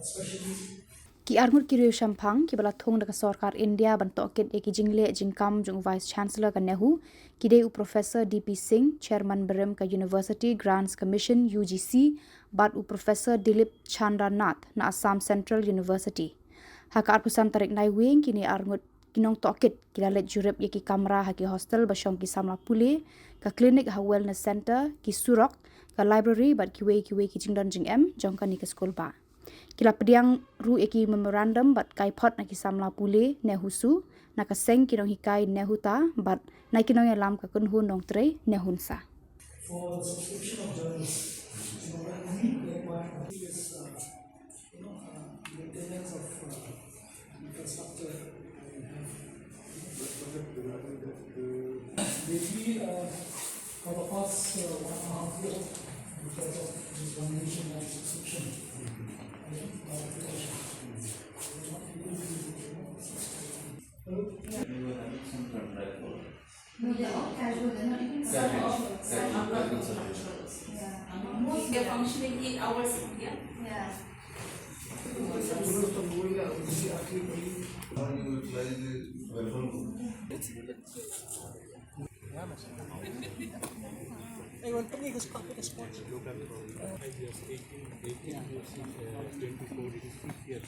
Ki arngut ki riu shampang ki bala thong daga sarkar India bantok ket eki jingle jingkam jung vice chancellor ka nehu ki deu professor DP Singh chairman berem ka University Grants Commission UGC bat u professor Dilip Chandranath na Assam Central University haka arpusan tarik nai wing kini arngut kinong toket kilalet jurep yeki kamra haki hostel basyong ki samla pule ka klinik ha wellness center ki surok ka library bat ki we ki jingdan jing em jongka ni ka skol ba kila pediang ru eki memorandum bat kai pot na kisamla pule nehusu na kaseng kinong hikai nehuta bat na kinong alam ka kunhu nong tre nehunsa. For the subscription of journals, what we require is maintenance of infrastructure. Maybe for the past 1.5 years, because of this one nationwide subscription. No, they're all casual. They're not even most they're functioning 8 hours. Yeah. Yeah. Ideas 18, 24, 26 years.